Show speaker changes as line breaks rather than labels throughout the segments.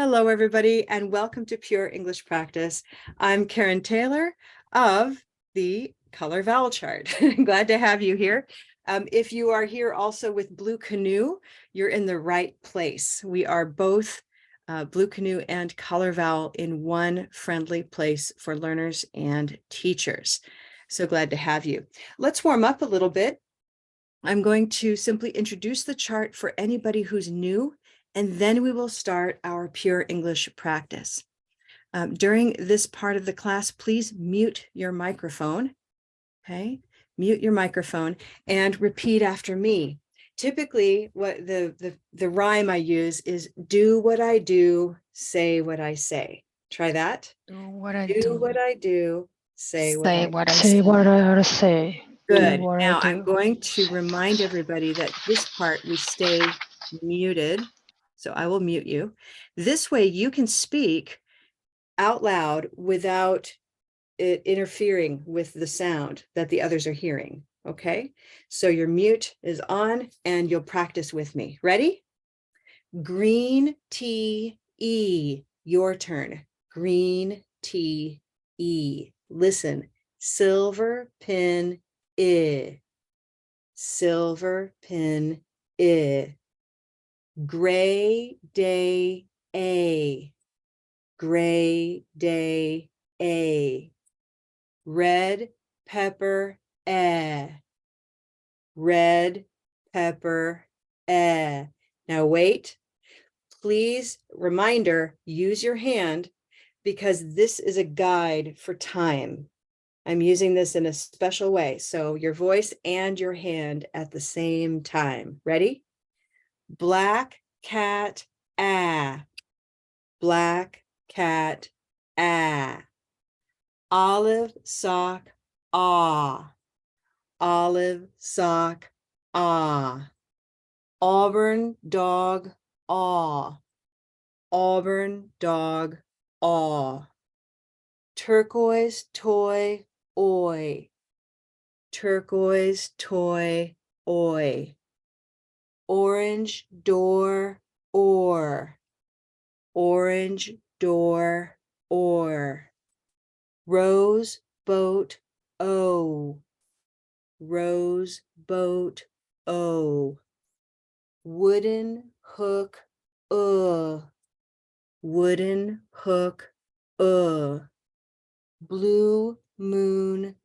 Hello, everybody, and welcome to Pure English Practice. I'm Karen Taylor of the Color Vowel Chart. Glad to have you here. If you are here also with Blue Canoe, you're in the right place. We are both Blue Canoe and Color Vowel in one friendly place for learners and teachers. So glad to have you. Let's warm up a little bit. I'm going to simply introduce the chart for anybody who's new, and then we will start our pure English practice. During this part of the class, please mute your microphone, okay? Mute your microphone and repeat after me. Typically, what the rhyme I use is do what I do, say what I say. Try that.
Do what I
Do
do.
what I do, say what
Say
I
what I
Say
say.
what I say.
Good.
Do what
Now
I
I'm
do.
going to remind everybody that this part we stay muted. So I will mute you. This way you can speak out loud without it interfering with the sound that the others are hearing. Okay. So your mute is on and you'll practice with me. Ready? Green tea E. Your turn. Green tea E. Listen. Silver pin I. Silver pin I. Gray day A. Gray day A. Red pepper red pepper Now wait, please, reminder, use your hand because this is a guide for time. I'm using this in a special way. So your voice and your hand at the same time. Ready? Black cat, black cat, olive sock, olive sock, auburn dog, auburn dog, turquoise toy, oi, turquoise toy, oi, orange door, orange door, rose boat, rose boat, wooden hook, wooden hook, blue moon,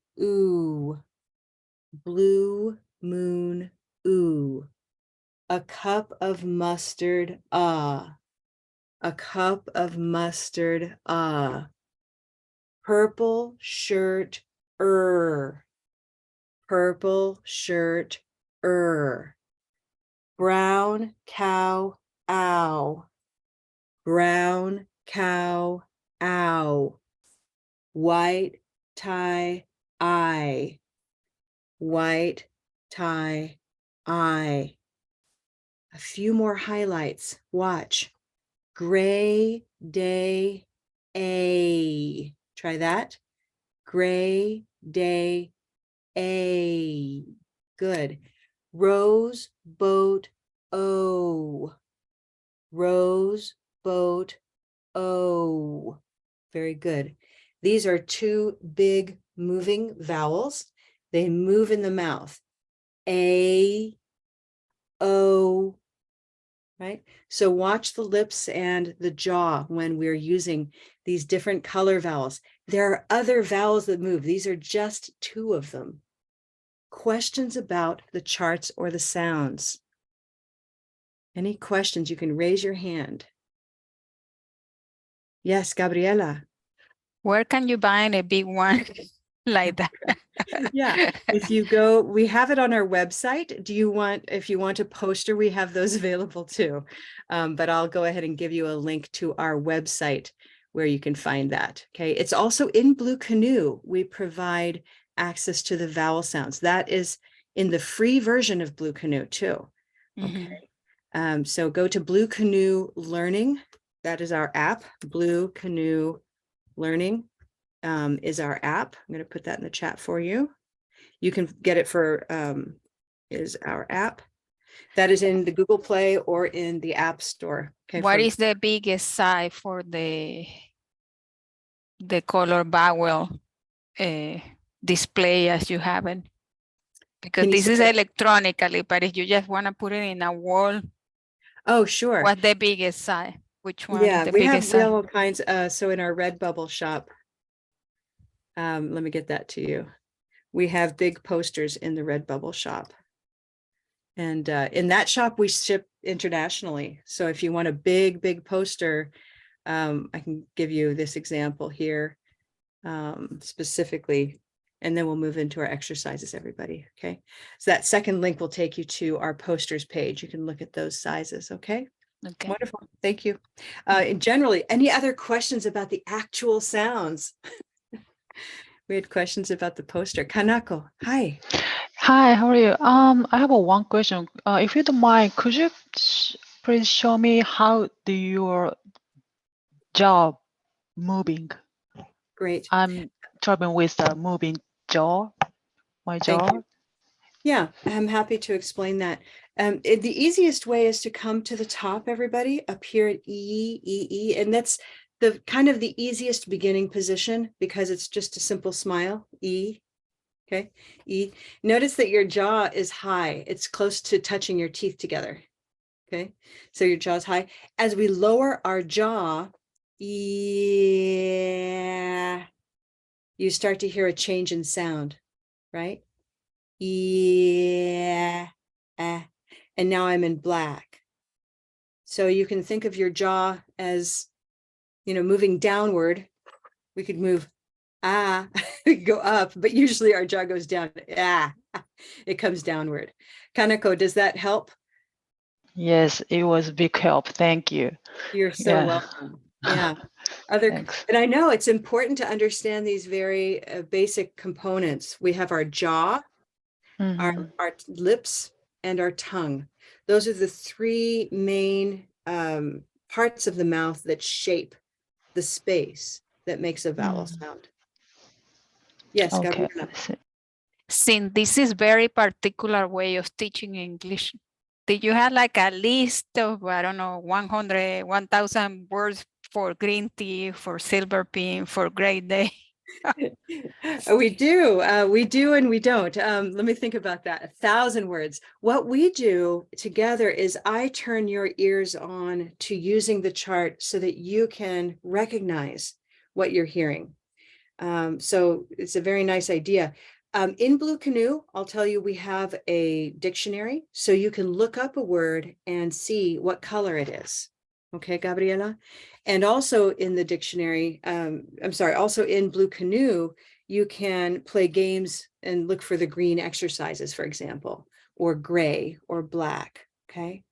blue moon, a cup of mustard, a cup of mustard, purple shirt, purple shirt, brown cow, ow, brown cow, ow, white tie, white tie, I. A few more highlights. Watch. Gray day, A. Try that. Gray day, A. Good. Rose boat, rose boat, Very good. These are two big moving vowels. They move in the mouth. A, O, right? So watch the lips and the jaw when we're using these different color vowels. There are other vowels that move. These are just two of them. Questions about the charts or the sounds? Any questions? You can raise your hand. Yes, Gabriela.
Where can you buy a big one like that?
Yeah, if you go, we have it on our website. If you want a poster, we have those available too. But I'll go ahead and give you a link to our website where you can find that. Okay, it's also in Blue Canoe. We provide access to the vowel sounds. That is in the free version of Blue Canoe too. Okay. So go to Blue Canoe Learning. That is our app. Blue Canoe Learning is our app. I'm going to put that in the chat for you. You can get it for is our app. That is in the Google Play or in the App Store. Okay.
What is the biggest size for the color vowel display as you have it? Because
Can you
this
say
is
that?
electronically, but if you just want to put it in a wall,
Oh, sure.
what's the biggest size? Which one is
Yeah,
the
we
biggest
have
size?
all kinds. So in our Redbubble shop, let me get that to you. We have big posters in the Redbubble shop. And in that shop, we ship internationally. So if you want a big poster, I can give you this example here specifically, and then we'll move into our exercises, everybody. Okay. So that second link will take you to our posters page. You can look at those sizes. Okay.
Okay.
Wonderful. Thank you. Generally, any other questions about the actual sounds? We had questions about the poster. Kanako, hi.
Hi, how are you? I have one question. If you don't mind, could you please show me how do your jaw moving?
Great.
I'm trouble with the moving jaw, my
Thank
jaw.
you. Yeah, I'm happy to explain that. The easiest way is to come to the top, everybody, up here at E, and that's the kind of the easiest beginning position because it's just a simple smile, E. Okay, E. Notice that your jaw is high. It's close to touching your teeth together. Okay, so your jaw's high. As we lower our jaw, yeah, you start to hear a change in sound, right? Yeah, and now I'm in black. So you can think of your jaw as, moving downward. We could move go up, but usually our jaw goes down. It comes downward. Kanako, does that help?
Yes, it was a big help. Thank you.
You're so
Yeah.
welcome. Yeah.
Thanks.
And I know it's important to understand these very basic components. We have our jaw,
Mhm.
our lips, and our tongue. Those are the three main parts of the mouth that shape the space that makes a vowel sound. Yes,
Okay.
Gabriela.
Since this is very particular way of teaching English, did you have like a list of, I don't know, 100, 1,000 words for green tea, for silver pin, for great day?
We do, and we don't. Let me think about that. 1,000 words. What we do together is I turn your ears on to using the chart so that you can recognize what you're hearing. So it's a very nice idea. In Blue Canoe, I'll tell you, we have a dictionary, so you can look up a word and see what color it is. Okay, Gabriela? And also in the dictionary, also in Blue Canoe, you can play games and look for the green exercises, for example, or gray or black, okay?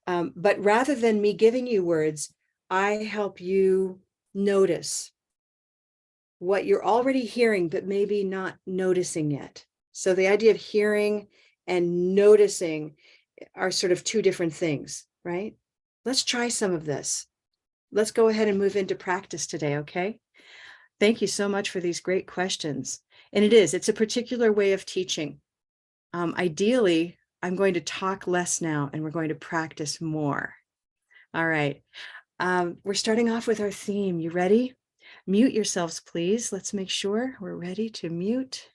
But rather than me giving you words, I help you notice what you're already hearing, but maybe not noticing yet. So the idea of hearing and noticing are sort of two different things, right? Let's try some of this. Let's go ahead and move into practice today, okay? Thank you so much for these great questions. And it's a particular way of teaching. Ideally, I'm going to talk less now and we're going to practice more. All right. We're starting off with our theme. You ready? Mute yourselves, please. Let's make sure we're ready to mute.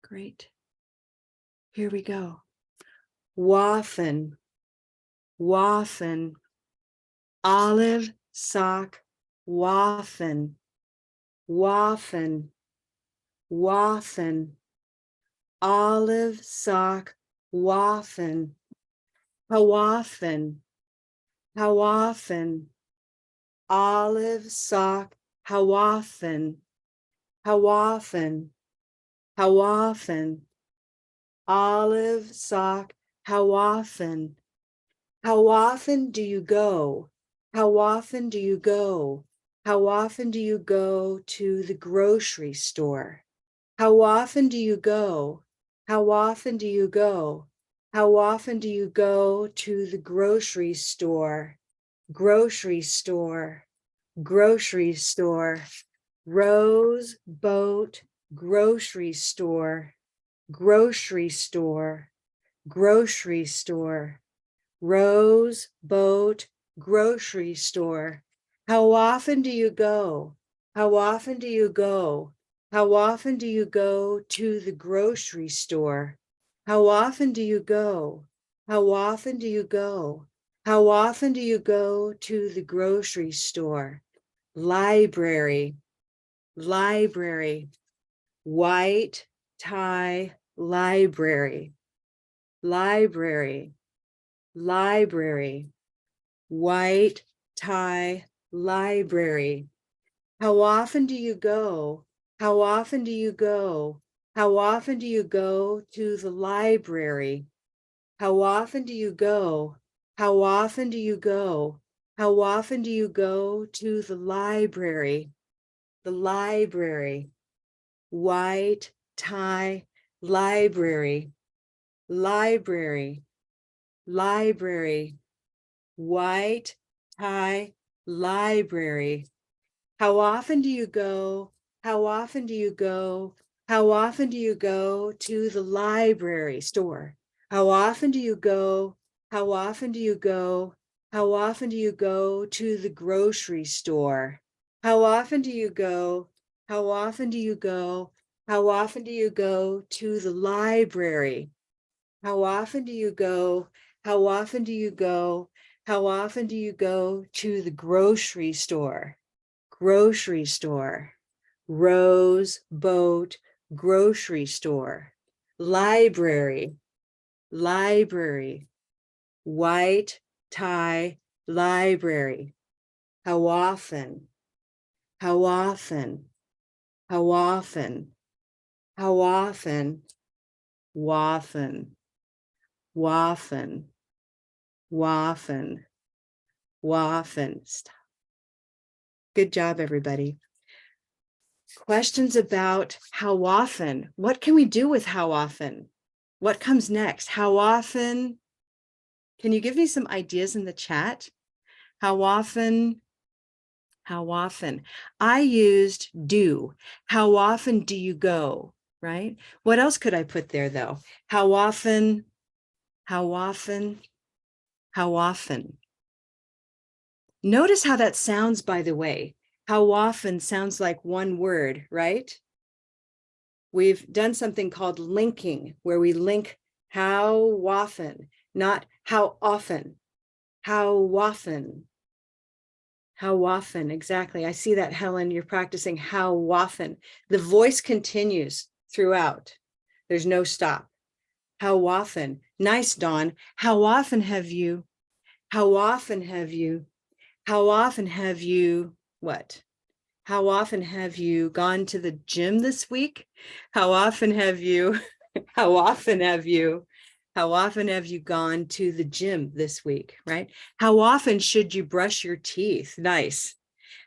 Great. Here we go. Waffen, waffen, olive, sock, waffen, waffen, waffen, olive, sock, waffen, how often, olive, sock, how often, how often, how often, olive, sock, how often? How often do you go? How often do you go? How often do you go to the grocery store? How often do you go? How often do you go? How often do you go to the grocery store? Grocery store, grocery store, rose, boat, grocery store. grocery store, grocery store. Rose, boat, grocery store. How often do you go? How often do you go? How often do you go to the grocery store? How often do you go? How often do you go? How often do you go to the grocery store? Library, library, white tie, library, library, library, white tie, library. How often do you go? How often do you go? How often do you go to the library? How often do you go? How often do you go? How often do you go to the library? The library, white tie, library, library, library, white tie, library. How often do you go? How often do you go? How often do you go to the library store? How often do you go? How often do you go? How often do you go to the grocery store? How often do you go? How often do you go? How often do you go to the library? How often do you go? How often do you go? How often do you go to the grocery store? Grocery store. Rose, boat, grocery store. Library, library. White tie, library. How often? How often? How often? How often? Often. Often. Often. Often. Stop. Good job, everybody. Questions about how often? What can we do with how often? What comes next? How often? Can you give me some ideas in the chat? How often? How often? I used do. How often do you go? Right? What else could I put there though? How often? How often? How often? Notice how that sounds, by the way. How often sounds like one word, right? We've done something called linking, where we link how often, not how often. How often? How often? Exactly. I see that, Helen. You're practicing how often. The voice continues throughout. There's no stop. How often? Nice, Dawn. How often have you? How often have you? How often have you? What? How often have you gone to the gym this week? How often have you? How often have you? How often have you gone to the gym this week, right? How often should you brush your teeth? Nice.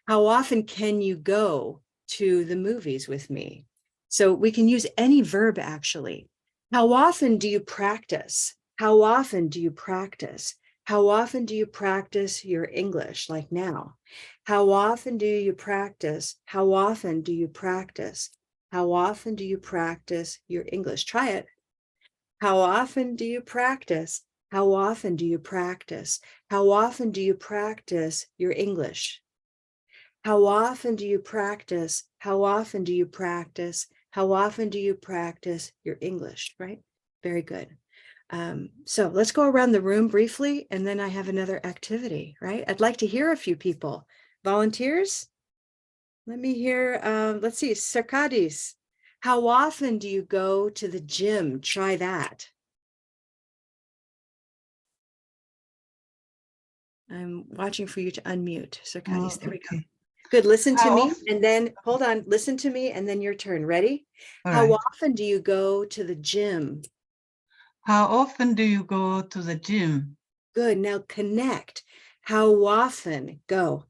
How often can you go to the movies with me? So we can use any verb actually. How often do you practice? How often do you practice? How often do you practice your English, like now? How often do you practice? How often do you practice? How often do you practice your English? Try it. How often do you practice? How often do you practice? How often do you practice your English? How often do you practice? How often do you practice? How often do you practice your English, right? Very good. So let's go around the room briefly, and then I have another activity, right? I'd like to hear a few people. Volunteers? Let me hear, let's see, Sarkadis. How often do you go to the gym? Try that. I'm watching for you to unmute. Sarkadis, there we go. Good, listen to me, and then, hold on, listen to me, and then your turn. Ready? How often do you go to the gym?
How often do you go to the gym?
Good, now connect. How often? Go.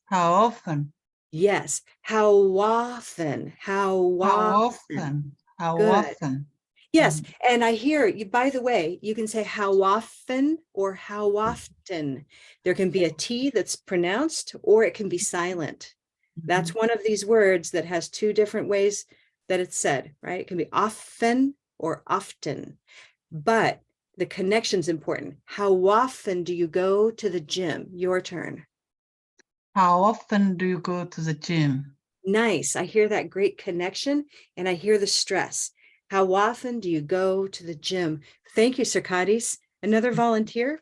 How often?
Yes, how often? How
How
often?
often? How
Good.
often?
Yes, and I hear you, by the way, you can say how often or how often. There can be a T that's pronounced, or it can be silent. That's one of these words that has two different ways that it's said, right? It can be often or often, but the connection's important. How often do you go to the gym? Your turn.
How often do you go to the gym?
Nice. I hear that great connection and I hear the stress. How often do you go to the gym? Thank you, Circadis. Another volunteer?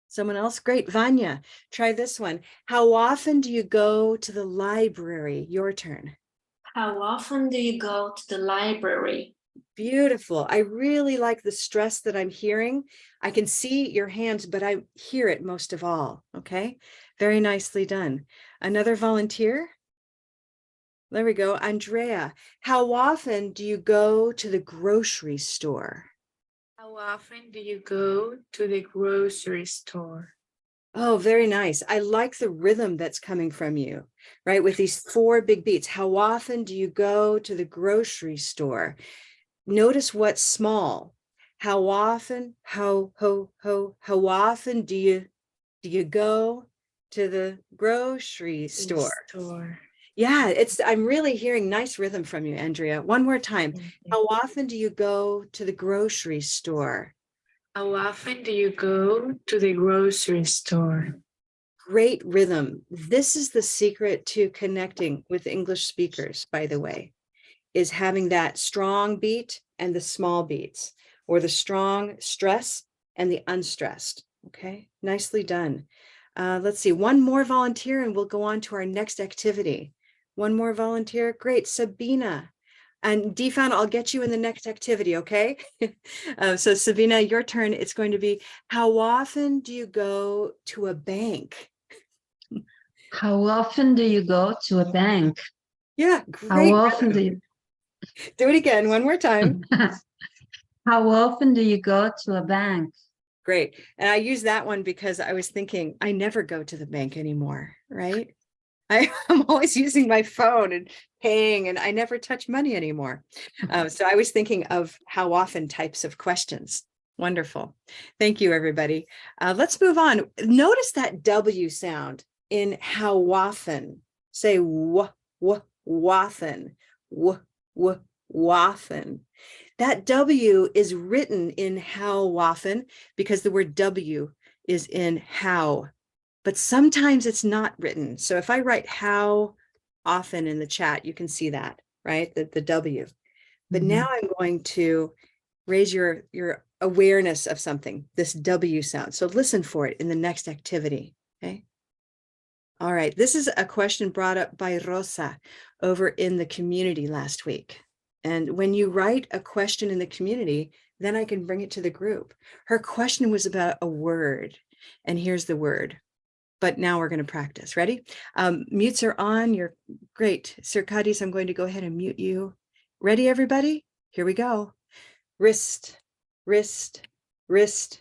Someone else? Great. Vanya, try this one. How often do you go to the library? Your turn.
How often do you go to the library?
Beautiful. I really like the stress that I'm hearing. I can see your hands, but I hear it most of all. Okay. Very nicely done. Another volunteer? There we go. Andrea, how often do you go to the grocery store?
How often do you go to the grocery store?
Oh, very nice. I like the rhythm that's coming from you, right? With these 4 big beats. How often do you go to the grocery store? Notice what's small. How often, how often do you go to the grocery store? Yeah, I'm really hearing nice rhythm from you, Andrea. One more time. How often do you go to the grocery store?
How often do you go to the grocery store?
Great rhythm. This is the secret to connecting with English speakers, by the way, is having that strong beat and the small beats, or the strong stress and the unstressed. Okay, nicely done. Let's see, one more volunteer and we'll go on to our next activity. One more volunteer. Great, Sabina. And Defan, I'll get you in the next activity, okay? So Sabina, your turn. It's going to be, how often do you go to a bank?
How often do you go to a bank?
Yeah,
How
great.
often do you
Do it again, one more time.
How often do you go to a bank?
Great. And I use that one because I was thinking, I never go to the bank anymore, right? I'm always using my phone and paying, and I never touch money anymore. So I was thinking of how often types of questions. Wonderful. Thank you, everybody. Let's move on. Notice that W sound in how often. Say often. Often. That W is written in how often because the word W is in how. But sometimes it's not written. So if I write how often in the chat, you can see that, right? The W. But now I'm going to raise your awareness of something, this W sound. So listen for it in the next activity, okay? All right, this is a question brought up by Rosa over in the community last week. And when you write a question in the community, then I can bring it to the group. Her question was about a word, and here's the word. But now we're going to practice. Ready? Mutes are on. You're great. Circadis, I'm going to go ahead and mute you. Ready, everybody? Here we go. Wrist, wrist, wrist,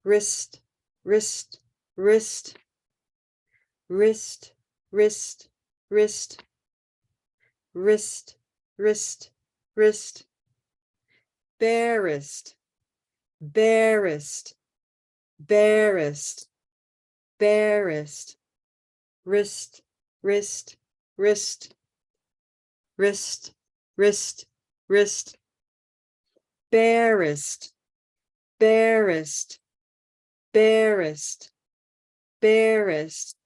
wrist, wrist, wrist, wrist, wrist, wrist, wrist, wrist, wrist, barest, barest, barest, barest, wrist, wrist, wrist, wrist, wrist, wrist, barest, barest, barest, barest,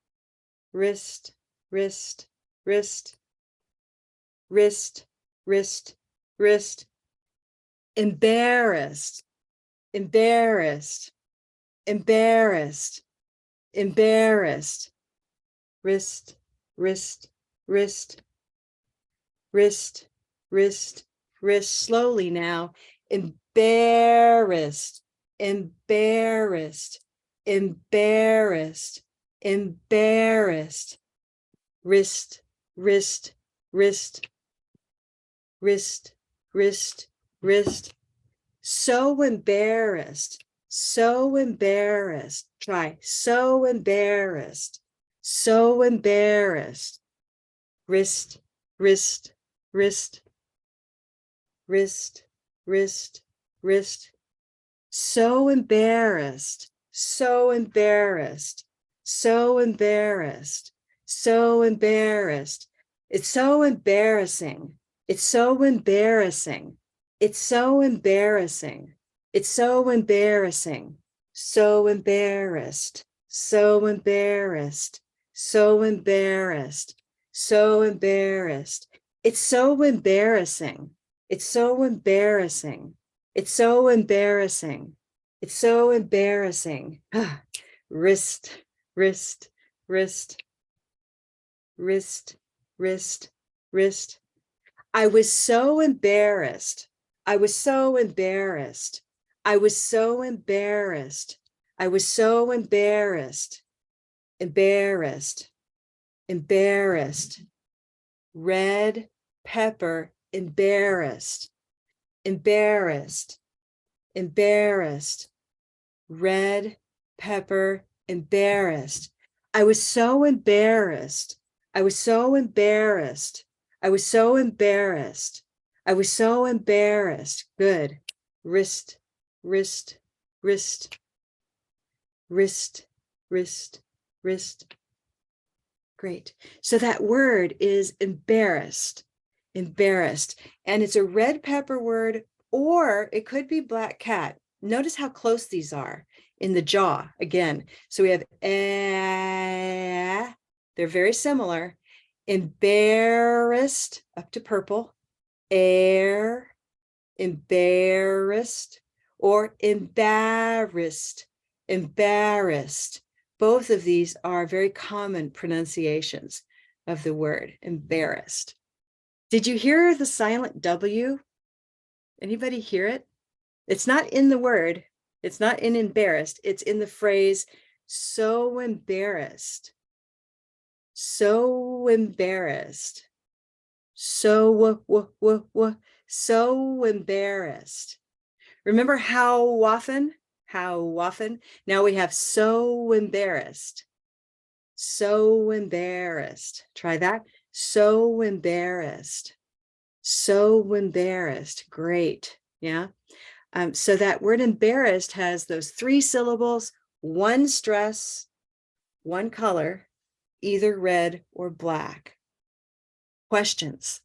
wrist, wrist, wrist, wrist, wrist, wrist, embarrassed, embarrassed, embarrassed, embarrassed, wrist, wrist, wrist, wrist, wrist, wrist, slowly now, embarrassed, embarrassed, embarrassed, embarrassed, wrist, wrist, wrist, wrist, wrist, wrist, so embarrassed, so embarrassed. Try, so embarrassed, so embarrassed, wrist, wrist, wrist, wrist, wrist, wrist, so embarrassed, so embarrassed, so embarrassed, so embarrassed, It's so embarrassing. It's so embarrassing. It's so embarrassing. It's so embarrassing. So embarrassed. So embarrassed. So embarrassed. So embarrassed. It's so embarrassing. It's so embarrassing. It's so embarrassing. It's so embarrassing. Wrist, wrist, wrist, wrist, wrist, wrist. I was so embarrassed. I was so embarrassed. I was so embarrassed. I was so embarrassed. Embarrassed. Embarrassed. Red pepper, embarrassed. Embarrassed. Embarrassed. Red pepper, embarrassed. I was so embarrassed. I was so embarrassed. I was so embarrassed. I was so embarrassed. Good. Wrist, wrist, wrist, wrist, wrist, wrist. Great. So that word is embarrassed, embarrassed. And it's a red pepper word, or it could be black cat. Notice how close these are in the jaw again. So we have they're very similar. Embarrassed up to purple, air, embarrassed, or embarrassed, embarrassed. Both of these are very common pronunciations of the word embarrassed. Did you hear the silent W? Anybody hear it? It's not in the word. It's not in embarrassed. It's in the phrase, so embarrassed. So embarrassed. So embarrassed. Remember how often? How often? Now we have so embarrassed. So embarrassed. Try that. So embarrassed. So embarrassed. Great. Yeah. So that word embarrassed has those 3 syllables, 1 stress, 1 color, either red or black. Questions?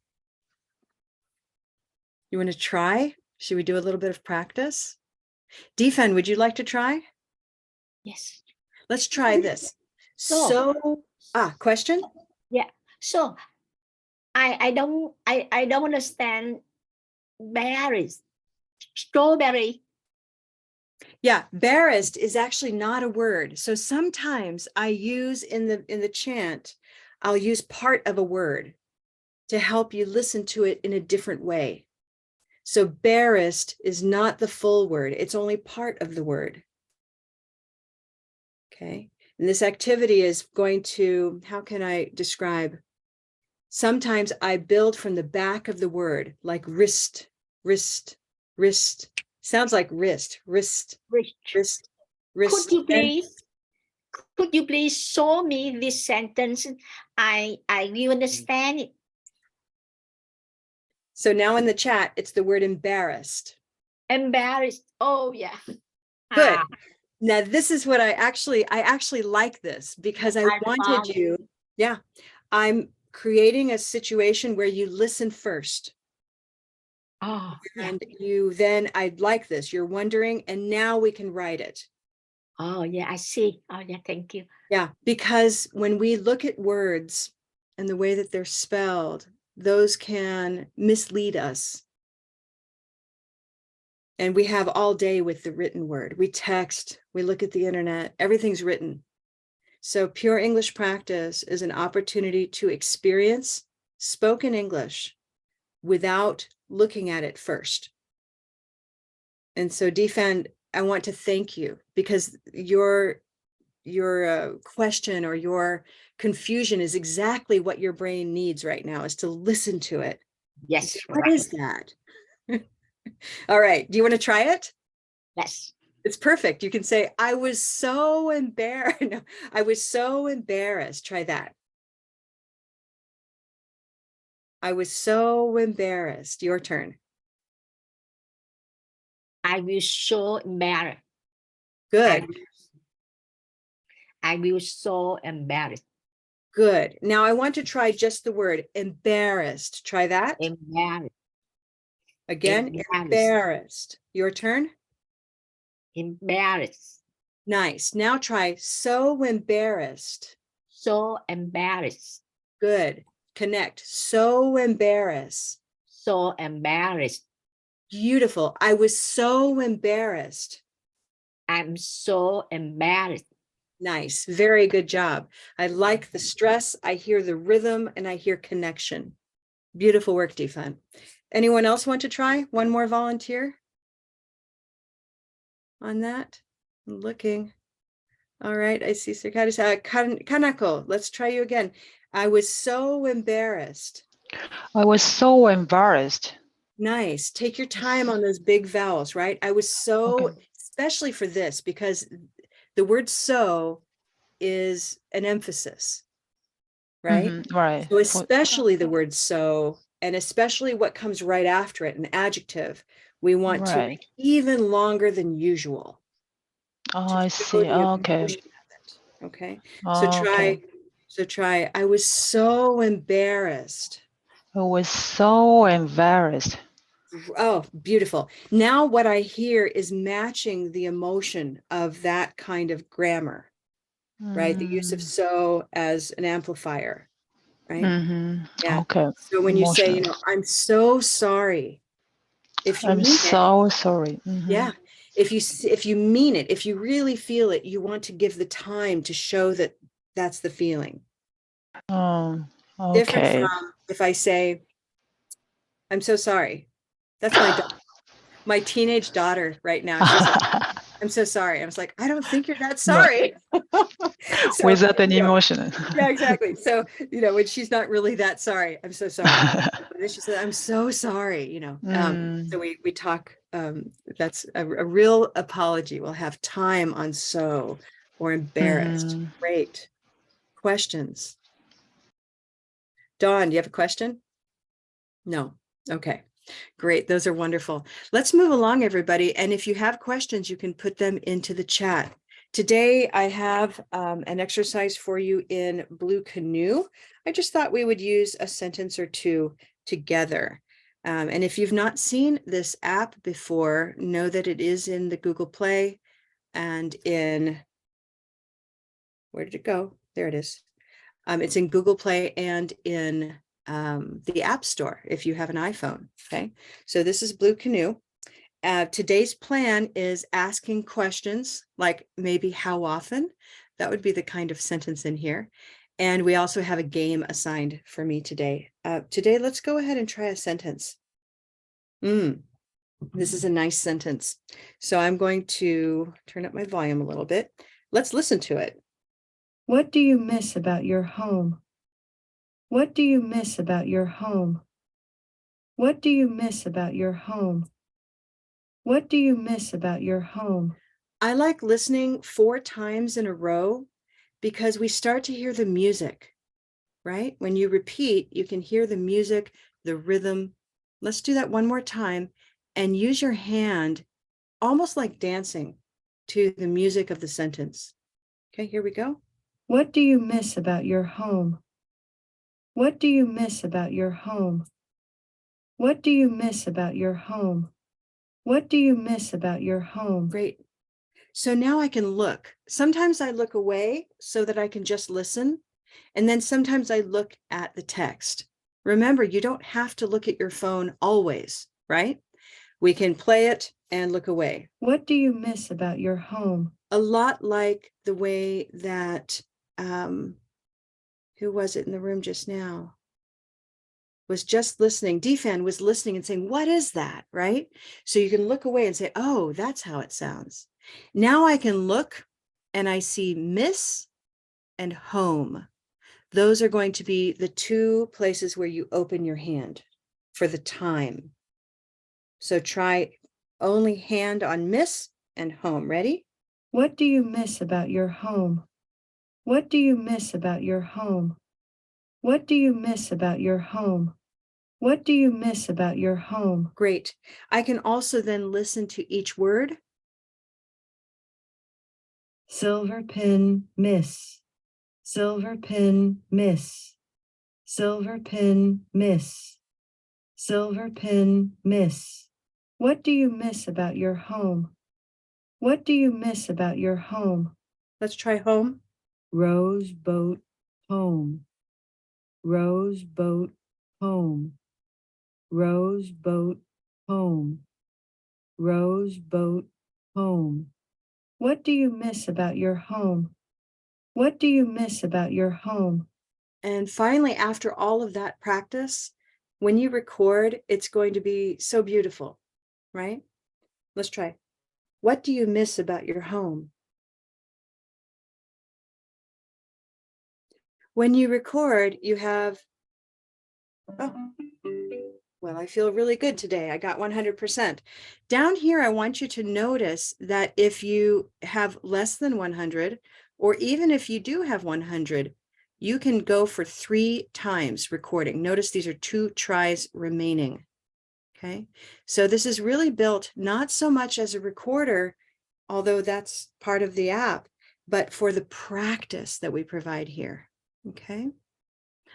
You want to try? Should we do a little bit of practice? Defen, would you like to try?
Yes.
Let's try this. Question?
Yeah. So I don't understand berries. Strawberry.
Yeah, embarrassed is actually not a word. So sometimes I use in the chant, I'll use part of a word to help you listen to it in a different way. So embarrassed is not the full word. It's only part of the word. Okay. And this activity is going to, how can I describe? Sometimes I build from the back of the word, like wrist, wrist, wrist. Sounds like wrist, wrist,
Rich.
wrist, wrist.
Could you please show me this sentence? I will understand it.
So now in the chat, it's the word embarrassed.
Embarrassed. Oh yeah.
Good. Now this is what I actually like this because I wanted you. Yeah. I'm creating a situation where you listen first.
Oh,
and you then, I'd like this. You're wondering, and now we can write it.
Oh yeah, I see. Oh yeah, thank you.
Yeah, because when we look at words and the way that they're spelled, those can mislead us. And we have all day with the written word. We text, we look at the internet, everything's written. So pure English practice is an opportunity to experience spoken English without looking at it first. And so Defen, I want to thank you because your question or your confusion is exactly what your brain needs right now, is to listen to it.
Yes.
What is that? All right. Do you want to try it?
Yes.
It's perfect. You can say, I was so embarrassed. No, I was so embarrassed. Try that. I was so embarrassed. Your turn.
I will so embarrassed.
Good.
I will so embarrassed.
Good. Now I want to try just the word embarrassed. Try that.
Embarrassed.
Again, embarrassed. Your turn.
Embarrassed.
Nice. Now try so embarrassed.
So embarrassed.
Good. Connect. So embarrassed.
So embarrassed.
Beautiful. I was so embarrassed.
I'm so embarrassed.
Nice. Very good job. I like the stress. I hear the rhythm and I hear connection. Beautiful work, Defan. Anyone else want to try? One more volunteer on that? I'm looking. All right. I see Sir Kanako. Let's try you again. I was so embarrassed.
I was so embarrassed.
Nice. Take your time on those big vowels, right? I was so,
Okay.
especially for this, because the word so is an emphasis, right?
Right.
So especially the word so, and especially what comes right after it, an adjective, we want to
Right.
make even longer than usual.
Oh,
to
I
show
see.
the
Okay.
emotion of it. Okay.
Okay.
So try, I was so embarrassed.
I was so embarrassed.
Oh, beautiful. Now what I hear is matching the emotion of that kind of grammar, right? The use of so as an amplifier, right? Yeah.
Okay.
So when you say,
Emotional.
I'm so sorry, if you
I'm
mean it,
so sorry.
yeah. If you mean it, if you really feel it, you want to give the time to show that that's the feeling. Different
Okay.
from if I say, I'm so sorry. That's my teenage daughter right now. She's like, I'm so sorry. I was like, I don't think you're that sorry. So,
Without any
you know,
emotion.
yeah, exactly. So, when she's not really that sorry, I'm so sorry. And then she said, I'm so sorry, So we talk, that's a real apology. We'll have time on so or embarrassed. Great. Questions? Dawn, do you have a question? No. Okay. Great. Those are wonderful. Let's move along, everybody. And if you have questions, you can put them into the chat. Today, I have an exercise for you in Blue Canoe. I just thought we would use a sentence or two together. And if you've not seen this app before, know that it is in the Google Play and where did it go? There it is. It's in Google Play and in the App Store if you have an iPhone. Okay, so this is Blue Canoe. Today's plan is asking questions like maybe how often. That would be the kind of sentence in here. And we also have a game assigned for me today. Today, let's go ahead and try a sentence. This is a nice sentence. So I'm going to turn up my volume a little bit. Let's listen to it. What do you miss about your home? What do you miss about your home? What do you miss about your home? What do you miss about your home? I like listening 4 times in a row because we start to hear the music, right? When you repeat, you can hear the music, the rhythm. Let's do that one more time and use your hand almost like dancing to the music of the sentence. Okay, here we go. What do you miss about your home? What do you miss about your home? What do you miss about your home? What do you miss about your home? Great. So now I can look. Sometimes I look away so that I can just listen. And then sometimes I look at the text. Remember, you don't have to look at your phone always, right? We can play it and look away. What do you miss about your home? A lot like the way that, who was it in the room just now? Was just listening. Defan was listening and saying, what is that? Right? So you can look away and say, oh, that's how it sounds. Now I can look and I see miss and home. Those are going to be the 2 places where you open your hand for the time. So try only hand on miss and home. Ready? What do you miss about your home? What do you miss about your home? What do you miss about your home? What do you miss about your home? Great. I can also then listen to each word. Silver pin, miss. Silver pin, miss. Silver pin, miss. Silver pin, miss. What do you miss about your home? What do you miss about your home? Let's try home. Rose boat, home. Rose boat, home. Rose boat, home. Rose boat, home. What do you miss about your home? What do you miss about your home? And finally, after all of that practice, when you record, it's going to be so beautiful, right? Let's try. What do you miss about your home? When you record, you have, oh, well, I feel really good today. I got 100%. Down here, I want you to notice that if you have less than 100, or even if you do have 100, you can go for 3 times recording. Notice these are 2 tries remaining. Okay, so this is really built not so much as a recorder, although that's part of the app, but for the practice that we provide here. Okay,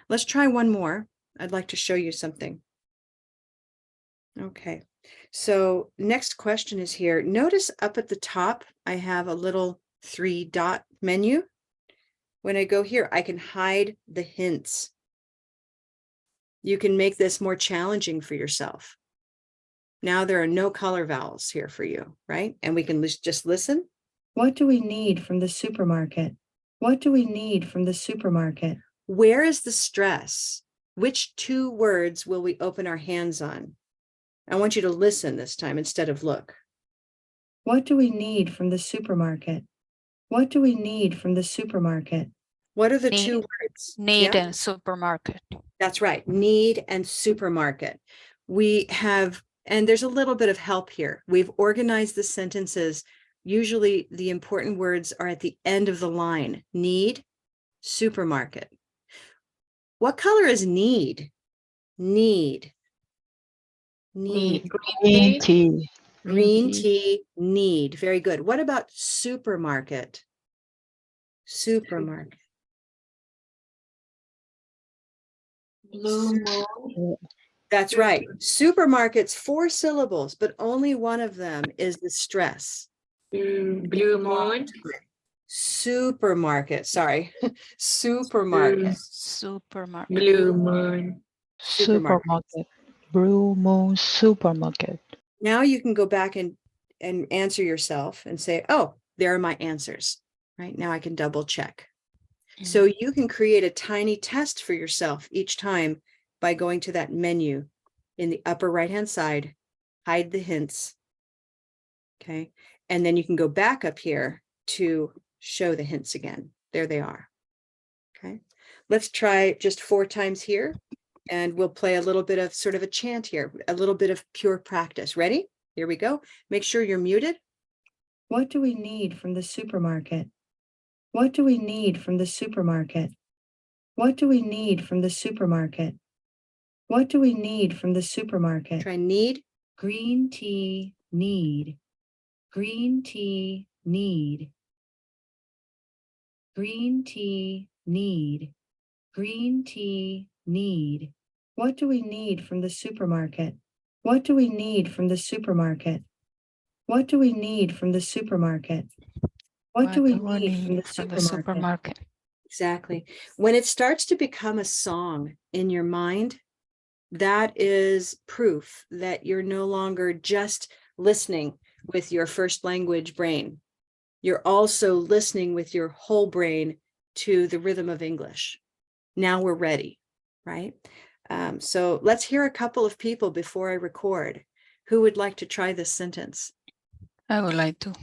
let's try one more. I'd like to show you something. Okay, so next question is here. Notice up at the top, I have a little 3-dot menu. When I go here, I can hide the hints. You can make this more challenging for yourself. Now there are no color vowels here for you, right? And we can just listen. What do we need from the supermarket? What do we need from the supermarket? Where is the stress? Which 2 words will we open our hands on? I want you to listen this time instead of look. What do we need from the supermarket? What do we need from the supermarket? What are the 2 words?
Need
Yeah?
and supermarket.
That's right, need and supermarket. We have, and there's a little bit of help here. We've organized the sentences. Usually the important words are at the end of the line. Need, supermarket. What color is need? Need. Need.
Green tea.
Green tea, need. Very good. What about supermarket? Supermarket.
Blue moon.
That's right. Supermarket's 4 syllables, but only one of them is the stress.
Blue moon.
Supermarket, sorry. Supermarket.
Supermarket.
Blue moon.
Supermarket. Blue Moon Supermarket.
Now you can go back and answer yourself and say, oh, there are my answers. Right now I can double check. So you can create a tiny test for yourself each time by going to that menu in the upper right-hand side, hide the hints. Okay. And then you can go back up here to show the hints again. There they are. Okay. Let's try just 4 times here. And we'll play a little bit of sort of a chant here, a little bit of pure practice. Ready? Here we go. Make sure you're muted. What do we need from the supermarket? What do we need from the supermarket? What do we need from the supermarket? What do we need from the supermarket? Try need. Green tea, need. Green tea, need. Green tea, need. Green tea, need. What do we need from the supermarket? What do we need from the supermarket? What do we need from the supermarket? What do we need from the supermarket? Exactly. When it starts to become a song in your mind, that is proof that you're no longer just listening with your first language brain. You're also listening with your whole brain to the rhythm of English. Now we're ready, right? So let's hear a couple of people before I record. Who would like to try this sentence?
I would like to.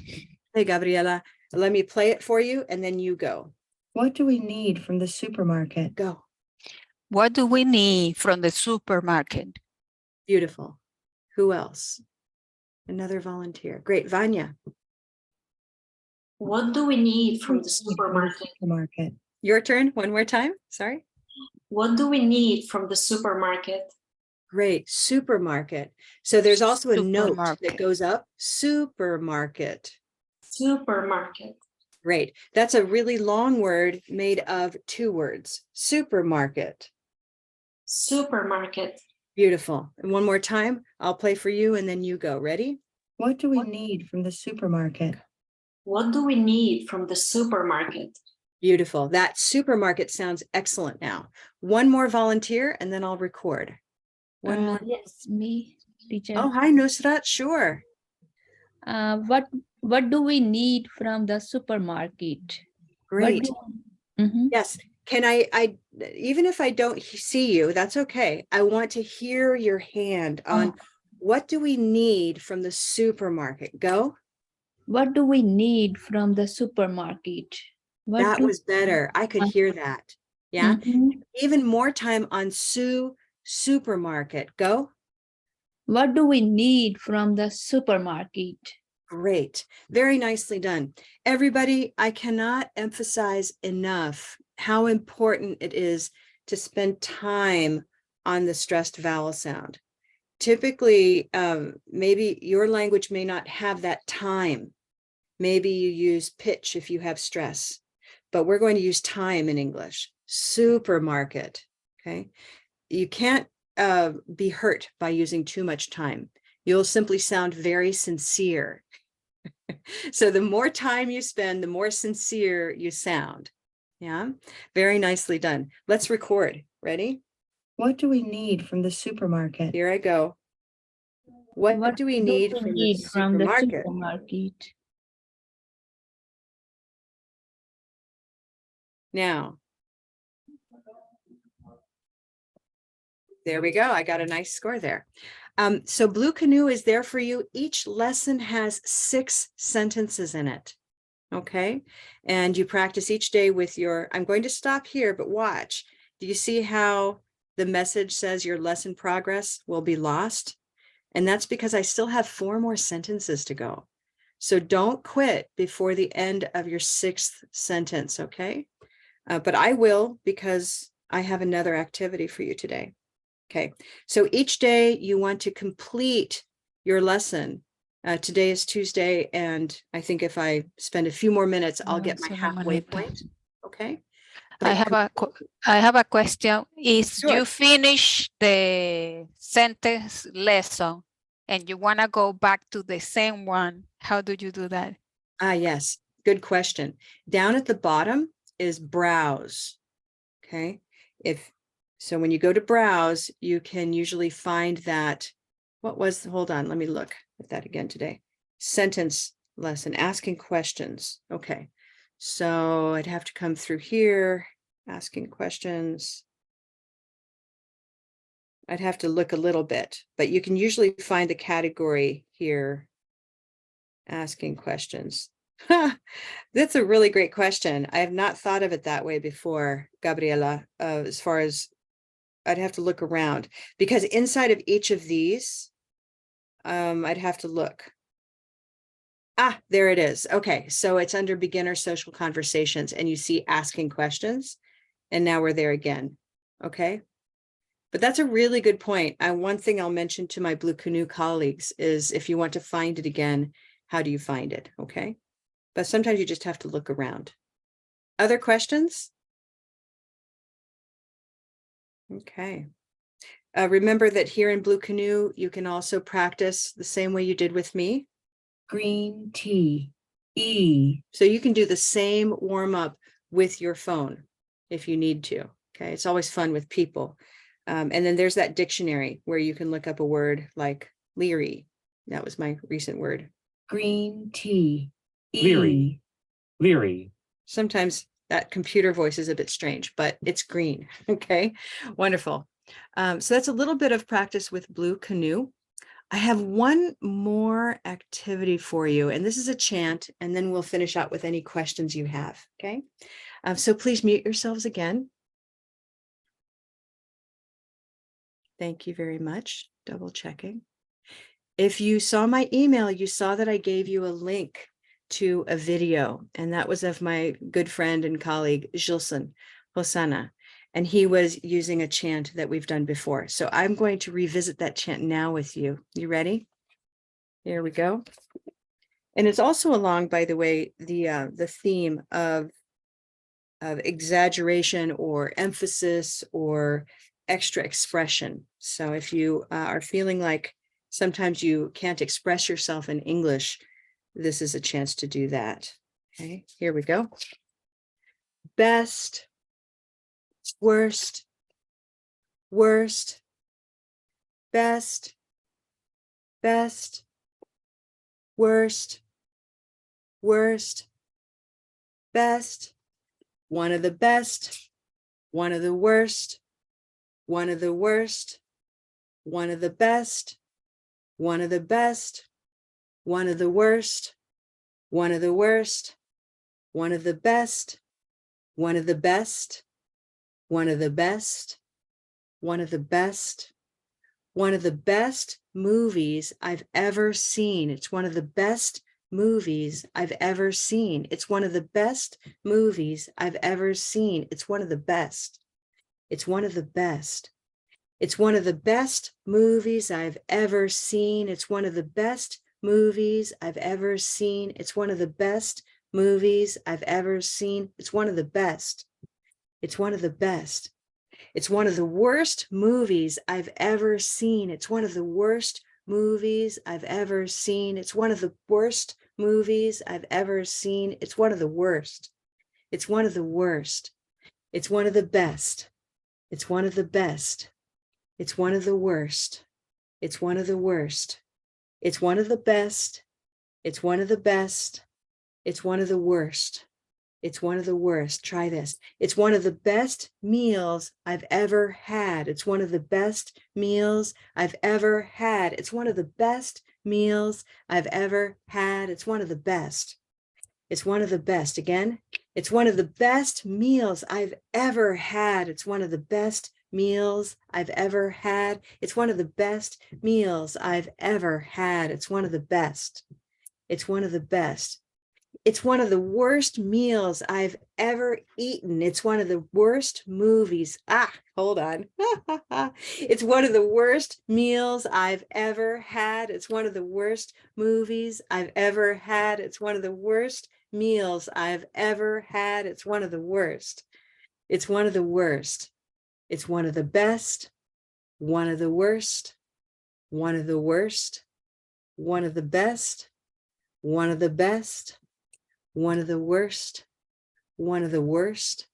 Hey, Gabriela, let me play it for you and then you go. What do we need from the supermarket? Go.
What do we need from the supermarket?
Beautiful. Who else? Another volunteer. Great. Vanya.
What do we need from the supermarket?
Your turn. One more time. Sorry.
What do we need from the supermarket?
Great. Supermarket. So there's also a note that
Supermarket.
goes up. Supermarket.
Supermarket.
Great. That's a really long word made of 2 words. Supermarket.
Supermarket.
Beautiful. And one more time, I'll play for you and then you go. Ready? What do we need from the supermarket?
What do we need from the supermarket?
Beautiful. That supermarket sounds excellent now. One more volunteer and then I'll record. One more.
Yes, me, teacher.
Oh, hi, Nusrat. Sure.
What do we need from the supermarket?
Great.
Mhm.
Yes. Can I even if I don't see you, that's okay. I want to hear your hand on what do we need from the supermarket? Go.
What do we need from the supermarket?
That was better. I could hear that. Yeah.
Mhm.
Even more time on supermarket. Go.
What do we need from the supermarket?
Great. Very nicely done. Everybody, I cannot emphasize enough how important it is to spend time on the stressed vowel sound. Typically, maybe your language may not have that time. Maybe you use pitch if you have stress, but we're going to use time in English. Supermarket, okay? You can't be hurt by using too much time. You'll simply sound very sincere. So the more time you spend, the more sincere you sound. Yeah, very nicely done. Let's record. Ready? What do we need from the supermarket? Here I go. What do we need from the supermarket? Now, there we go. I got a nice score there. So Blue Canoe is there for you. Each lesson has 6 sentences in it. Okay. And you practice each day with your, I'm going to stop here, but watch. Do you see how the message says your lesson progress will be lost? And that's because I still have 4 more sentences to go. So don't quit before the end of your 6th sentence. Okay. But I will, because I have another activity for you today. Okay, so each day you want to complete your lesson. Today is Tuesday, and I think if I spend a few more minutes, I'll get my halfway point. Okay.
I have a question. Is
Sure.
you finish the sentence lesson and you want to go back to the same one, how do you do that?
Yes, good question. Down at the bottom is browse. Okay, so when you go to browse, you can usually find that, hold on, let me look at that again today. Sentence lesson, asking questions. Okay, so I'd have to come through here, asking questions. I'd have to look a little bit, but you can usually find the category here, asking questions. That's a really great question. I have not thought of it that way before, Gabriela, as far as I'd have to look around, because inside of each of these, I'd have to look. There it is. Okay, so it's under beginner social conversations and you see asking questions, and now we're there again. Okay, but that's a really good point. One thing I'll mention to my Blue Canoe colleagues is if you want to find it again, how do you find it? Okay, but sometimes you just have to look around. Other questions? Okay. Remember that here in Blue Canoe, you can also practice the same way you did with me. Green tea, E. So you can do the same warm up with your phone if you need to. Okay, it's always fun with people. And then there's that dictionary where you can look up a word like leery. That was my recent word. Green tea, E.
Leery. Leery.
Sometimes that computer voice is a bit strange, but it's green. Okay, wonderful. So that's a little bit of practice with Blue Canoe. I have one more activity for you, and this is a chant, and then we'll finish out with any questions you have. Okay, so please mute yourselves again. Thank you very much. Double checking. If you saw my email, you saw that I gave you a link to a video, and that was of my good friend and colleague, Gilson Hosanna, and he was using a chant that we've done before. So I'm going to revisit that chant now with you. You ready? Here we go. And it's also along, by the way, the theme of exaggeration or emphasis or extra expression. So if you are feeling like sometimes you can't express yourself in English, this is a chance to do that. Okay, here we go. Best, worst, worst, best, best, worst, worst, best, one of the best, one of the worst, one of the worst, one of the best, one of the best, one of the worst, one of the worst, one of the best, one of the best, one of the best, one of the best, one of the best movies I've ever seen. It's one of the best movies I've ever seen. It's one of the best movies I've ever seen. It's one of the best. It's one of the best. It's one of the best movies I've ever seen. It's one of the best movies I've ever seen. It's one of the best movies I've ever seen. It's one of the best. It's one of the best. It's one of the worst movies I've ever seen. It's one of the worst movies I've ever seen. It's one of the worst movies I've ever seen. It's one of the worst. It's one of the worst. It's one of the best. It's one of the best. It's one of the worst. It's one of the worst. It's one of the best. It's one of the best. It's one of the worst. It's one of the worst. Try this. It's one of the best meals I've ever had. It's one of the best meals I've ever had. It's one of the best meals I've ever had. It's one of the best. It's one of the best. Again, it's one of the best meals I've ever had. It's one of the best meals I've ever had. It's one of the best meals I've ever had. It's one of the best. It's one of the best. It's one of the worst meals I've ever eaten. It's one of the worst movies. Hold on. It's one of the worst meals I've ever had. It's one of the worst movies I've ever had. It's one of the worst meals I've ever had. It's one of the worst. It's one of the worst. It's one of the best. One of the worst. One of the worst. One of the best. One of the best. One of the worst, one of the worst,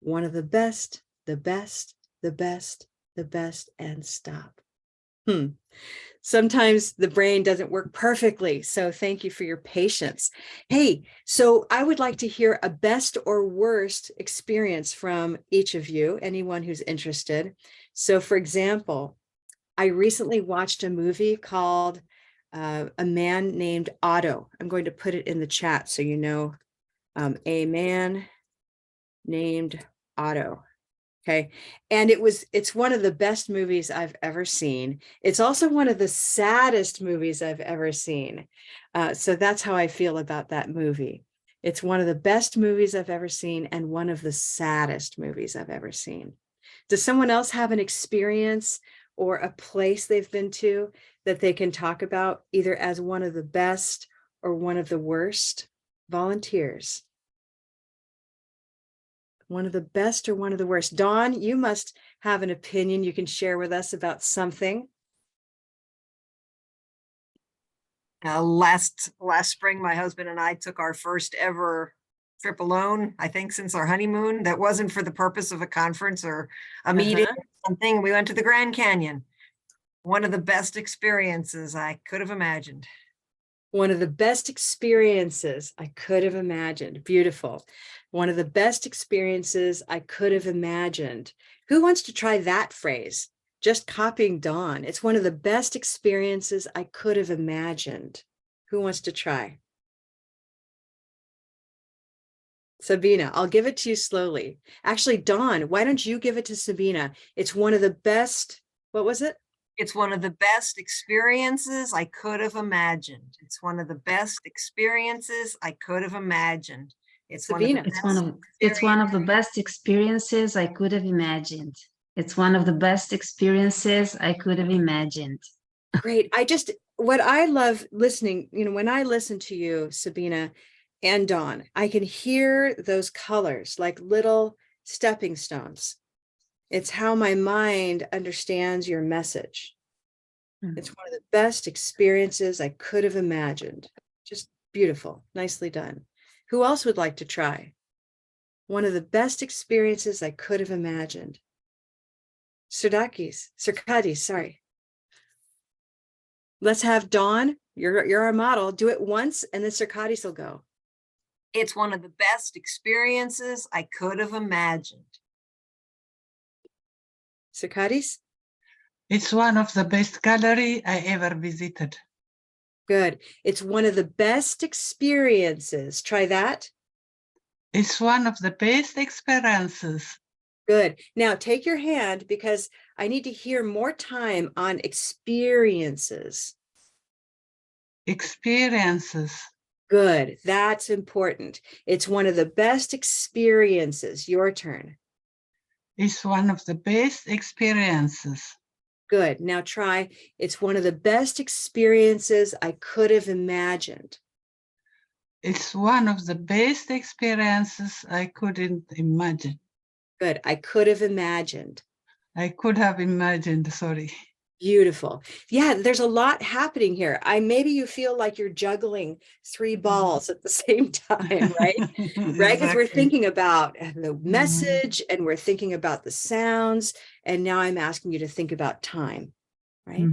one of the best, the best, the best, the best, and stop. Sometimes the brain doesn't work perfectly, so thank you for your patience. Hey, so I would like to hear a best or worst experience from each of you, anyone who's interested. So for example, I recently watched a movie called A Man Named Otto. I'm going to put it in the chat so you know. A Man Named Otto. Okay. And it's one of the best movies I've ever seen. It's also one of the saddest movies I've ever seen. So that's how I feel about that movie. It's one of the best movies I've ever seen and one of the saddest movies I've ever seen. Does someone else have an experience or a place they've been to that they can talk about either as one of the best or one of the worst? Volunteers. One of the best or one of the worst? Dawn, you must have an opinion you can share with us about something.
Last spring, my husband and I took our first ever trip alone, I think since our honeymoon. That wasn't for the purpose of a conference or a meeting or something. We went to the Grand Canyon. One of the best experiences I could have imagined.
One of the best experiences I could have imagined. Beautiful. One of the best experiences I could have imagined. Who wants to try that phrase? Just copying Dawn. It's one of the best experiences I could have imagined. Who wants to try? Sabina, I'll give it to you slowly. Actually, Dawn, why don't you give it to Sabina? It's one of the best, what was it?
It's one of the best experiences I could have imagined. It's one of the best experiences I could have imagined. It's
Sabina.
It's one of the best experiences I could have imagined. It's one of the best experiences I could have imagined.
Great. What I love listening, when I listen to you, Sabina and Dawn, I can hear those colors like little stepping stones. It's how my mind understands your message. It's one of the best experiences I could have imagined. Just beautiful. Nicely done. Who else would like to try? One of the best experiences I could have imagined. Sirkadis, sorry. Let's have Dawn, you're our model. Do it once and then Sirkadis will go.
It's one of the best experiences I could have imagined.
Sirkadis?
It's one of the best gallery I ever visited.
Good. It's one of the best experiences. Try that.
It's one of the best experiences.
Good. Now take your hand because I need to hear more time on experiences.
Experiences.
Good. That's important. It's one of the best experiences. Your turn.
It's one of the best experiences.
Good. Now try. It's one of the best experiences I could have imagined.
It's one of the best experiences I couldn't imagine.
Good. I could have imagined.
I could have imagined, sorry.
Beautiful. Yeah, there's a lot happening here. Maybe you feel like you're juggling 3 balls at the same time, right? Right? Because we're thinking about the message and we're thinking about the sounds. And now I'm asking you to think about time, right?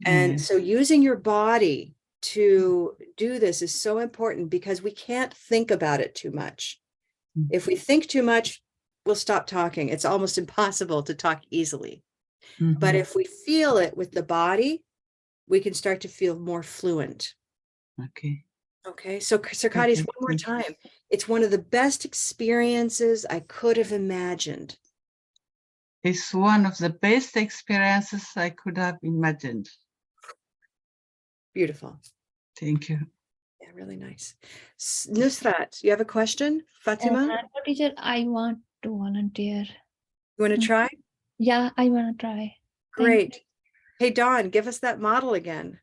And so using your body to do this is so important because we can't think about it too much. If we think too much, we'll stop talking. It's almost impossible to talk easily. But if we feel it with the body, we can start to feel more fluent.
Okay.
Okay. So Sirkadis, one more time. It's one of the best experiences I could have imagined.
It's one of the best experiences I could have imagined.
Beautiful.
Thank you.
Yeah, really nice. Nusrat, you have a question? Fatima?
Teacher, I want to volunteer.
You want to try?
Yeah, I want to try. Thank
Great. Hey, Dawn, give us that model again.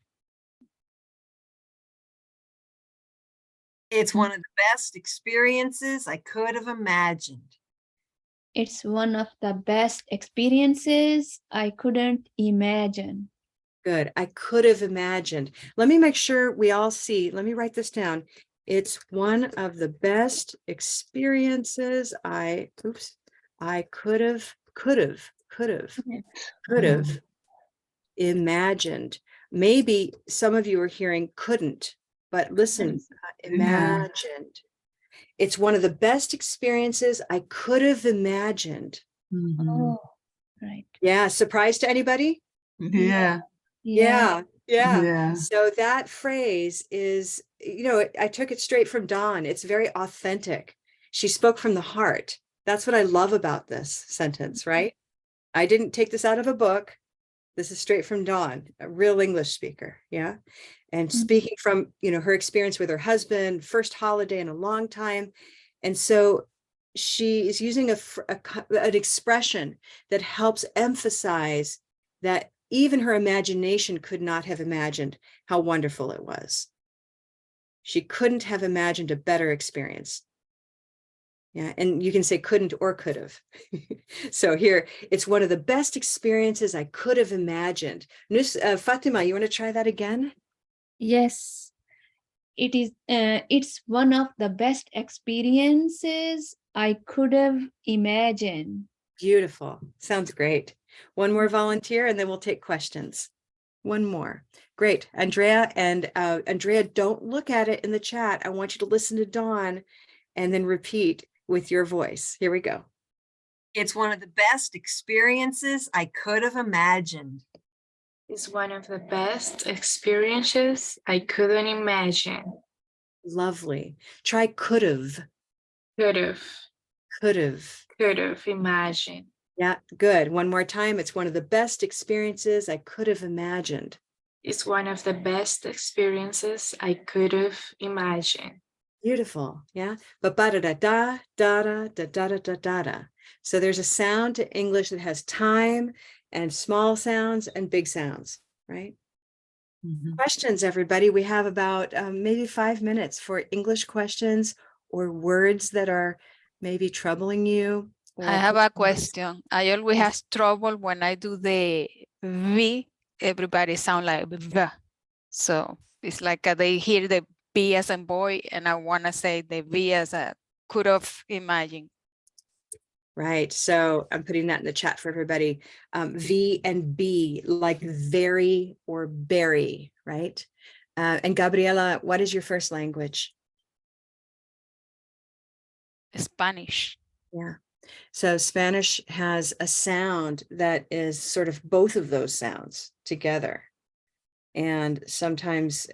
It's one of the best experiences I could have imagined.
It's one of the best experiences I couldn't imagine.
Good. I could have imagined. Let me make sure we all see. Let me write this down. It's one of the best experiences I could have imagined. Maybe some of you are hearing couldn't, but listen, imagined. It's one of the best experiences I could have imagined.
Oh, right.
Yeah. Surprise to anybody?
Yeah.
Yeah.
Yeah.
So that phrase is, I took it straight from Dawn. It's very authentic. She spoke from the heart. That's what I love about this sentence, right? I didn't take this out of a book. This is straight from Dawn, a real English speaker. Yeah. And speaking from, her experience with her husband, first holiday in a long time. And so she is using an expression that helps emphasize that even her imagination could not have imagined how wonderful it was. She couldn't have imagined a better experience. Yeah, and you can say couldn't or could have. So here, it's one of the best experiences I could have imagined. Fatima, you want to try that again?
Yes, it is. It's one of the best experiences I could have imagined.
Beautiful. Sounds great. One more volunteer and then we'll take questions. One more. Great. Andrea, and Andrea, don't look at it in the chat. I want you to listen to Dawn and then repeat with your voice. Here we go.
It's one of the best experiences I could have imagined.
It's one of the best experiences I couldn't imagine.
Lovely. Try could have.
Could have.
Could have.
Could have imagined.
Yeah, good. One more time. It's one of the best experiences I could have imagined.
It's one of the best experiences I could have imagined.
Beautiful. Yeah. But da da da da da da da da da da da. So there's a sound to English that has time and small sounds and big sounds, right? Questions, everybody. We have about maybe 5 minutes for English questions or words that are maybe troubling you.
I have a question. I always have trouble when I do the V. Everybody sound like V. So it's like they hear the B as a boy, and I want to say the V as a could have imagined.
Right. So I'm putting that in the chat for everybody. V and B, like very or berry, right? And Gabriela, what is your first language?
Spanish.
Yeah. So Spanish has a sound that is sort of both of those sounds together. And sometimes,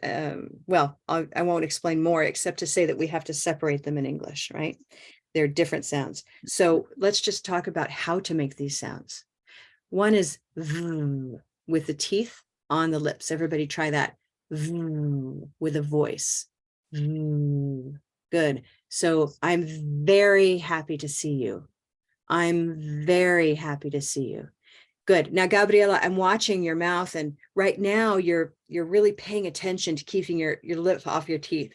well, I won't explain more except to say that we have to separate them in English, right? They're different sounds. So let's just talk about how to make these sounds. One is v with the teeth on the lips. Everybody try that. V with a voice. V. Good. So I'm very happy to see you. I'm very happy to see you. Good. Now, Gabriela, I'm watching your mouth, and right now you're really paying attention to keeping your lip off your teeth.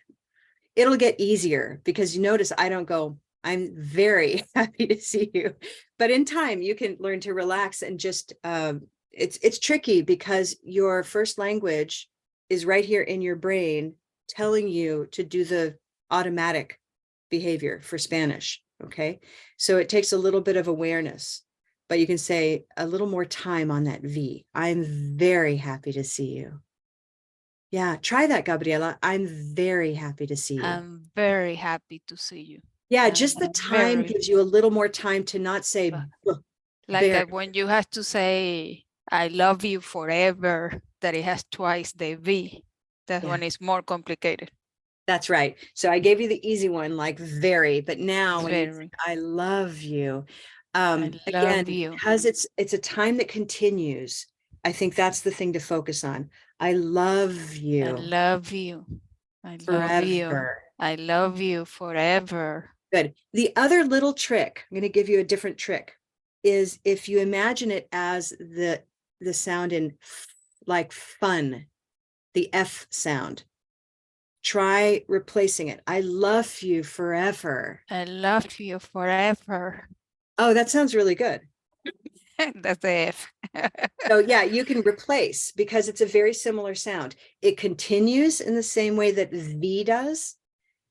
It'll get easier because you notice I don't go, I'm very happy to see you. But in time, you can learn to relax and just, it's tricky because your first language is right here in your brain telling you to do the automatic behavior for Spanish. Okay. So it takes a little bit of awareness, but you can say a little more time on that V. I'm very happy to see you. Yeah, try that, Gabriela. I'm very happy to see you.
I'm very happy to see you.
Yeah, just the time gives you a little more time to not say
like when you have to say I love you forever, that it has twice the V. That one is more complicated.
That's right. So I gave you the easy one, like very, but now when you say, I love you. Again, because it's a time that continues. I think that's the thing to focus on. I love you.
I love you. I
forever.
love you. I love you forever.
Good. The other little trick, I'm going to give you a different trick, is if you imagine it as the sound in like fun, the F sound. Try replacing it. I love you forever.
I love you forever.
Oh, that sounds really good.
That's the F.
So yeah, you can replace because it's a very similar sound. It continues in the same way that V does.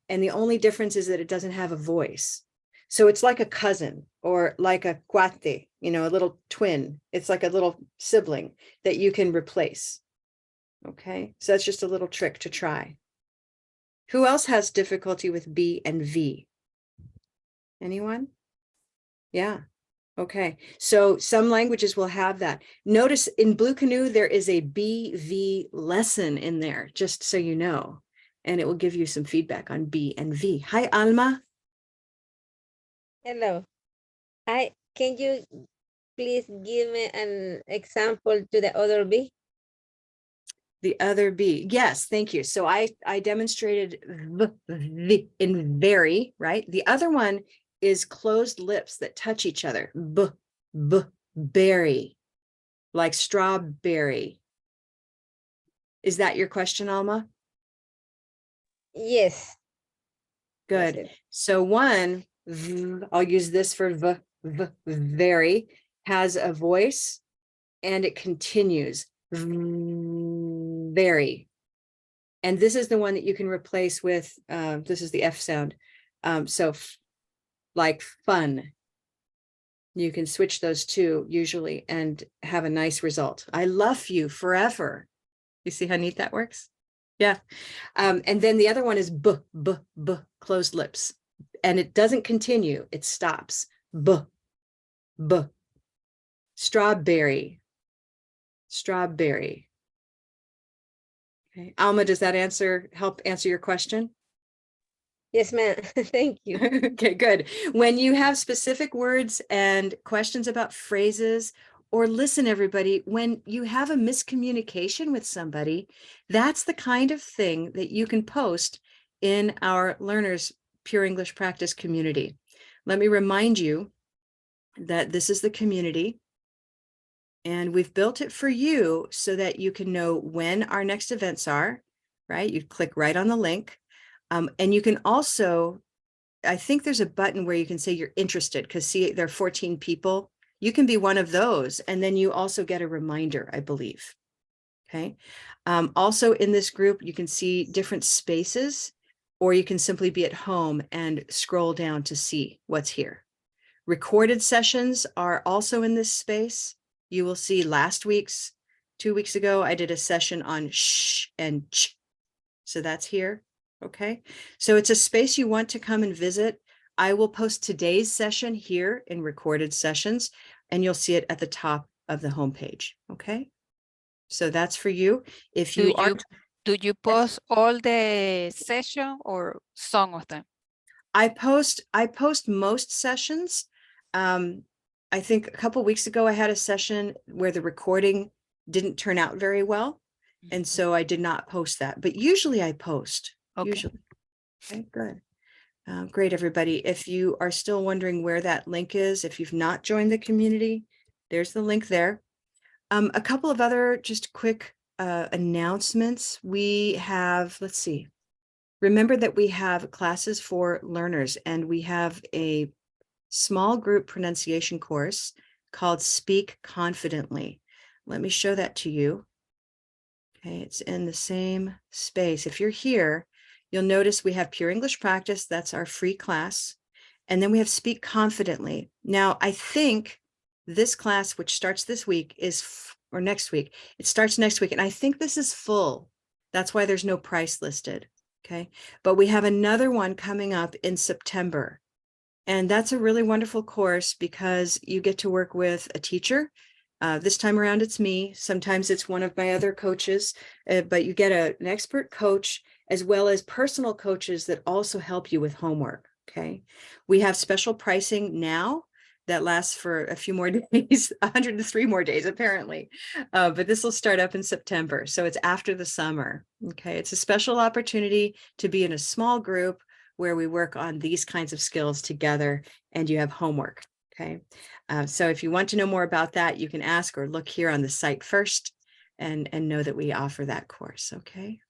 And the only difference is that it doesn't have a voice. So it's like a cousin or like a cuate, you know, a little twin. It's like a little sibling that you can replace. Okay, so that's just a little trick to try. Who else has difficulty with B and V? Anyone? Yeah. Okay. So some languages will have that. Notice in Blue Canoe, there is a BV lesson in there, just so you know, and it will give you some feedback on B and V. Hi, Alma.
Hello. Can you please give me an example to the other B?
The other B. Yes, thank you. So I demonstrated the in very, right? The other one is closed lips that touch each other. Berry, like strawberry. Is that your question, Alma?
Yes.
Good. Yes. So one, I'll use this for very, has a voice and it continues. Very. And this is the one that you can replace with, this is the F sound. So like fun. You can switch those two usually and have a nice result. I love you forever. You see how neat that works? Yeah. And then the other one is closed lips. And it doesn't continue, it stops. Strawberry. Strawberry. Okay. Alma, does that help answer your question?
Yes, ma'am. Thank you.
Okay, good. When you have specific words and questions about phrases, or listen, everybody, when you have a miscommunication with somebody, that's the kind of thing that you can post in our Learners Pure English Practice community. Let me remind you that this is the community. And we've built it for you so that you can know when our next events are, right? You click right on the link. And you can also, I think there's a button where you can say you're interested, because see, there are 14 people. You can be one of those. And then you also get a reminder, I believe. Okay. Also in this group, you can see different spaces, or you can simply be at home and scroll down to see what's here. Recorded sessions are also in this space. You will see last week's, 2 weeks ago, I did a session on sh and ch. So that's here. Okay. So it's a space you want to come and visit. I will post today's session here in recorded sessions, and you'll see it at the top of the homepage. Okay. So that's for you. If you are,
do you post all the session or some of them?
I post most sessions. I think a couple weeks ago, I had a session where the recording didn't turn out very well. And so I did not post that, but usually I post.
Okay.
Usually. Okay, good. Great, everybody. If you are still wondering where that link is, if you've not joined the community, there's the link there. A couple of other just quick announcements. We have, let's see. Remember that we have classes for learners, and we have a small group pronunciation course called Speak Confidently. Let me show that to you. Okay, it's in the same space. If you're here, you'll notice we have Pure English Practice. That's our free class. And then we have Speak Confidently. Now, I think this class, which starts this week, or next week, it starts next week. And I think this is full. That's why there's no price listed. Okay, but we have another one coming up in September. And that's a really wonderful course because you get to work with a teacher. This time around, it's me. Sometimes it's one of my other coaches, but you get an expert coach as well as personal coaches that also help you with homework. Okay, we have special pricing now that lasts for a few more days, 103 more days, apparently. But this will start up in September. So it's after the summer. Okay, it's a special opportunity to be in a small group where we work on these kinds of skills together, and you have homework. Okay, so if you want to know more about that, you can ask or look here on the site first and know that we offer that course. Okay.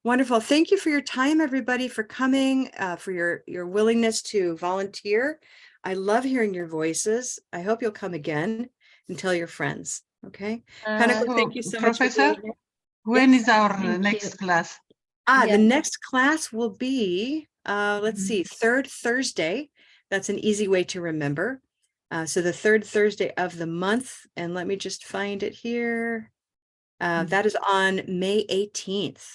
Wonderful. Thank you for your time, everybody, for coming, for your willingness to volunteer. I love hearing your voices. I hope you'll come again and tell your friends. Okay. Kanako, thank you so much for
Professor,
being here.
when
Yes.
is our
Thank
next
you.
class?
The next class will be, let's see, third Thursday. That's an easy way to remember. So the third Thursday of the month, and let me just find it here. That is on May 18th.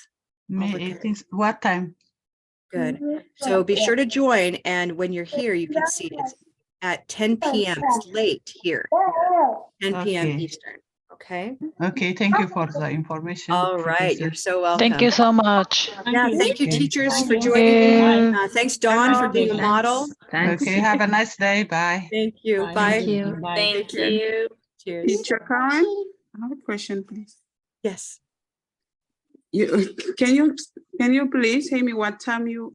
May 18th. What time?
Good. So be sure to join. And when you're here, you can see it at 10 p.m. It's late here, 10 p.m.
Okay.
Eastern. Okay.
Okay, thank you for the information.
All right. You're so welcome.
Thank you so much.
Yeah, thank you,
Okay.
teachers, for
Thank
joining.
you.
Thanks, Dawn, for being a
Thanks.
model.
Thanks.
Okay, have a nice day. Bye.
Thank you. Bye.
Thank you.
Thank you.
Cheers.
Teacher Karen, I have a question, please.
Yes.
Can you please tell me what time you